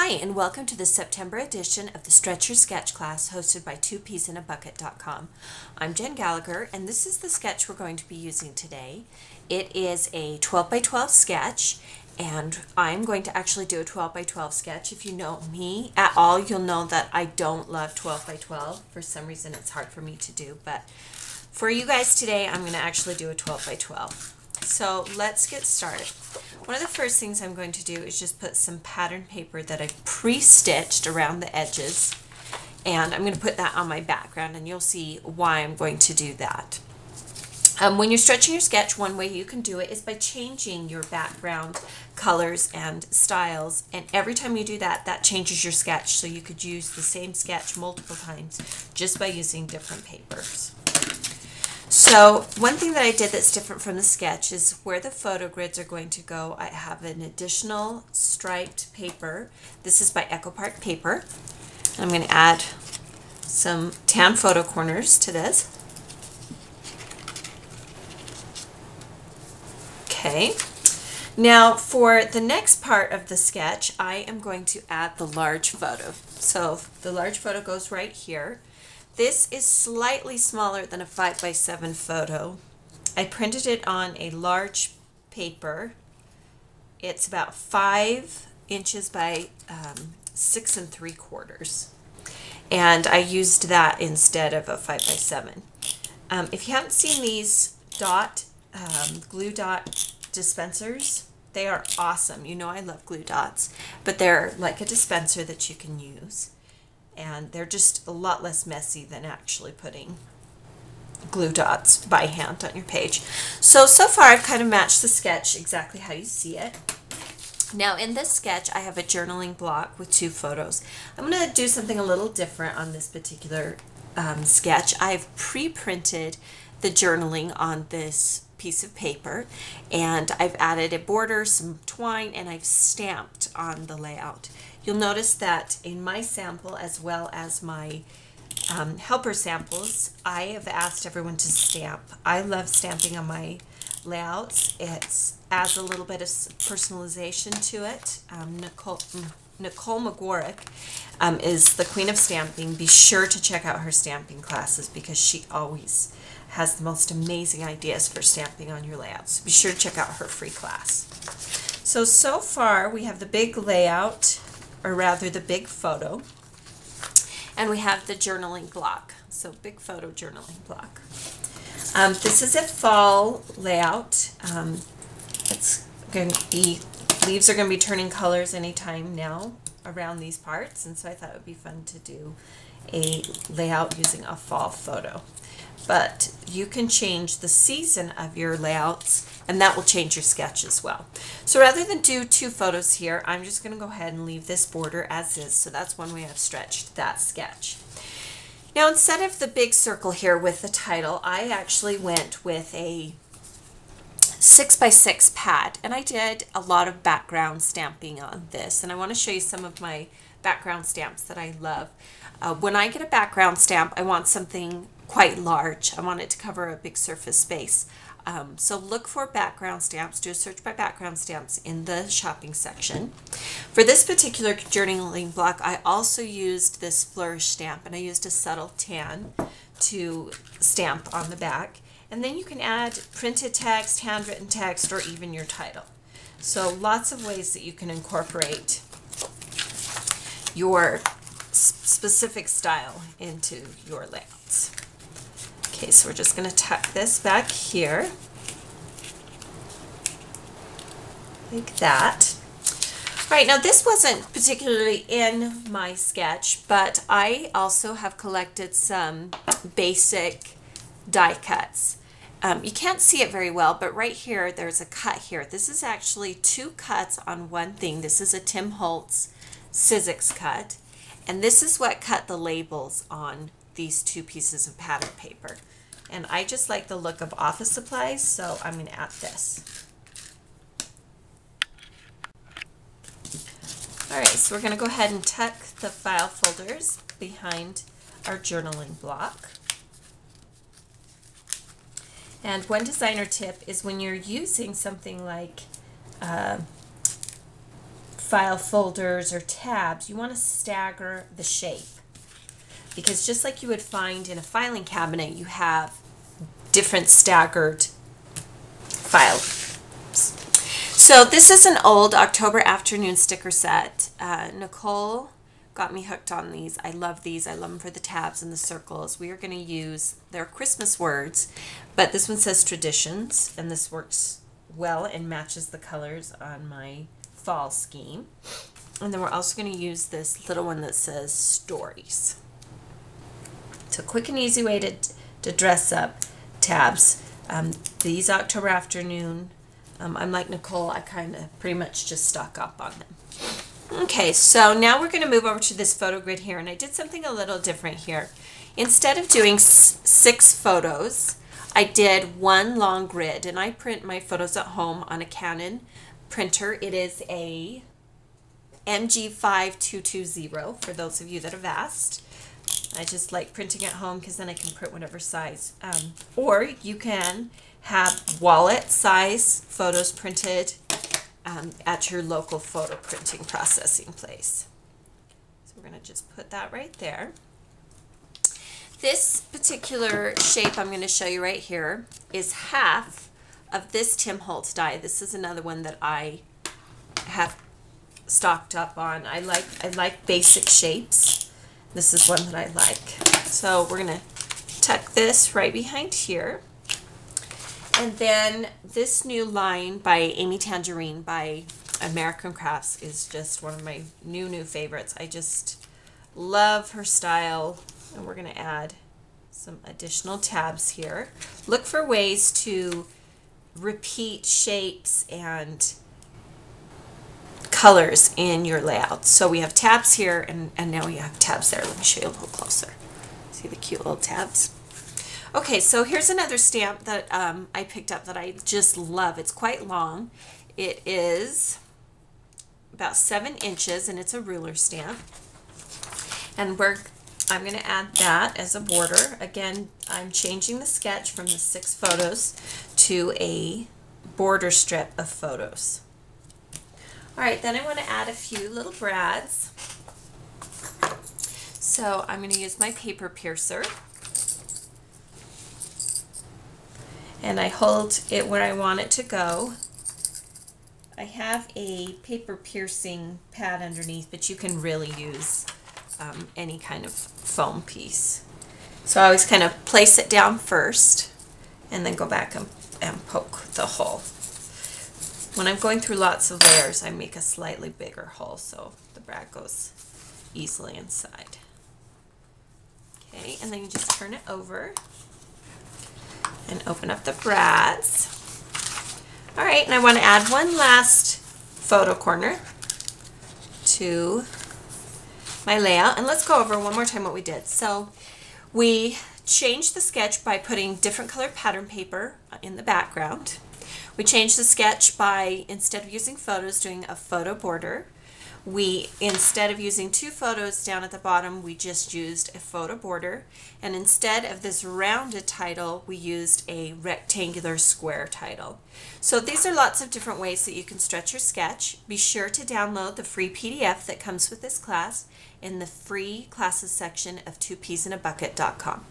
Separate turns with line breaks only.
Hi, and welcome to the September edition of the Stretch Your Sketch class hosted by 2peasinabucket.com. I'm Jen Gallagher, and this is the sketch we're going to be using today. It is a 12 by 12 sketch, and I'm going to actually do a 12 by 12 sketch. If you know me at all, you'll know that I don't love 12 by 12. For some reason, it's hard for me to do, but for you guys today, I'm going to actually do a 12 by 12. So let's get started. One of the first things I'm going to do is just put some pattern paper that I've pre-stitched around the edges, and I'm going to put that on my background, and you'll see why I'm going to do that. When you're stretching your sketch, one way you can do it is by changing your background colors and styles, and every time you do that, that changes your sketch, so you could use the same sketch multiple times just by using different papers. So one thing that I did that's different from the sketch is where the photo grids are going to go. I have an additional striped paper. This is by Echo Park Paper. I'm going to add some tan photo corners to this. Okay. Now for the next part of the sketch, I am going to add the large photo. So the large photo goes right here. This is slightly smaller than a 5 by 7 photo. I printed it on a large paper. It's about 5 inches by 6 3/4. And I used that instead of a 5 by 7. If you haven't seen these glue dot dispensers, they are awesome. You know I love glue dots, but they're like a dispenser that you can use. And they're just a lot less messy than actually putting glue dots by hand on your page. So far I've kind of matched the sketch exactly how you see it. Now in this sketch I have a journaling block with 2 photos. I'm going to do something a little different on this particular sketch. I've pre-printed the journaling on this piece of paper, and I've added a border, some twine, and I've stamped on the layout. You'll notice that in my sample as well as my helper samples, I have asked everyone to stamp. I love stamping on my layouts. It adds a little bit of personalization to it. Nicole McGorrick is the queen of stamping. Be sure to check out her stamping classes because she always has the most amazing ideas for stamping on your layouts. Be sure to check out her free class. So far we have the big layout, or rather the big photo, and we have the journaling block. So big photo journaling block. This is a fall layout. It's going to be, leaves are going to be turning colors anytime now around these parts, and so I thought it would be fun to do a layout using a fall photo. But you can change the season of your layouts, and that will change your sketch as well. So rather than do 2 photos here, I'm just going to go ahead and leave this border as is. So that's one way I've stretched that sketch. Now instead of the big circle here with the title, I actually went with a 6 by 6 pad, and I did a lot of background stamping on this, and I want to show you some of my background stamps that I love. When I get a background stamp, I want something quite large. I want it to cover a big surface space. So look for background stamps. Do a search by background stamps in the shopping section. For this particular journaling block, I also used this flourish stamp, and I used a subtle tan to stamp on the back. And then you can add printed text, handwritten text, or even your title. So lots of ways that you can incorporate your specific style into your layouts. Okay, so we're just going to tuck this back here, like that. All right, now this wasn't particularly in my sketch, but I also have collected some basic die cuts. You can't see it very well, but right here, there's a cut here. This is actually 2 cuts on one thing. This is a Tim Holtz Sizzix cut, and this is what cut the labels on these 2 pieces of pattern paper. And I just like the look of office supplies, so I'm going to add this. Alright, so we're going to go ahead and tuck the file folders behind our journaling block. And one designer tip is when you're using something like file folders or tabs, you want to stagger the shape. Because just like you would find in a filing cabinet, you have different staggered files. So this is an old October afternoon sticker set. Nicole got me hooked on these. I love these. I love them for the tabs and the circles. We are going to use their Christmas words, but this one says traditions, and this works well and matches the colors on my fall scheme. And then we're also going to use this little one that says stories. So quick and easy way to dress up tabs. These October afternoon, I'm like Nicole, I kind of pretty much just stock up on them. Okay, so now we're going to move over to this photo grid here, and I did something a little different here. Instead of doing 6 photos, I did one long grid, and I print my photos at home on a Canon printer. It is a MG5220 for those of you that have asked. I just like printing at home because then I can print whatever size. Or you can have wallet size photos printed at your local photo printing processing place. So we're going to just put that right there. This particular shape I'm going to show you right here is half of this Tim Holtz die. This is another one that I have stocked up on. I like basic shapes. This is one that I like. So we're going to tuck this right behind here. And then this new line by Amy Tangerine by American Crafts is just one of my new favorites. I just love her style. And we're going to add some additional tabs here. Look for ways to repeat shapes and colors in your layout. So we have tabs here, and now we have tabs there. Let me show you a little closer. See the cute little tabs? Okay, so here's another stamp that I picked up that I just love. It's quite long. It is about 7 inches, and it's a ruler stamp. And I'm going to add that as a border. Again, I'm changing the sketch from the 6 photos to a border strip of photos. All right, then I want to add a few little brads. So I'm going to use my paper piercer. And I hold it where I want it to go. I have a paper piercing pad underneath, but you can really use any kind of foam piece. So I always kind of place it down first and then go back and poke the hole. When I'm going through lots of layers, I make a slightly bigger hole so the brad goes easily inside. Okay, and then you just turn it over and open up the brads. All right, and I want to add one last photo corner to my layout. And let's go over one more time what we did. So we changed the sketch by putting different colored pattern paper in the background. We changed the sketch by, instead of using photos, doing a photo border. We, instead of using 2 photos down at the bottom, we just used a photo border. And instead of this rounded title, we used a rectangular square title. So these are lots of different ways that you can stretch your sketch. Be sure to download the free PDF that comes with this class in the free classes section of 2peasinabucket.com.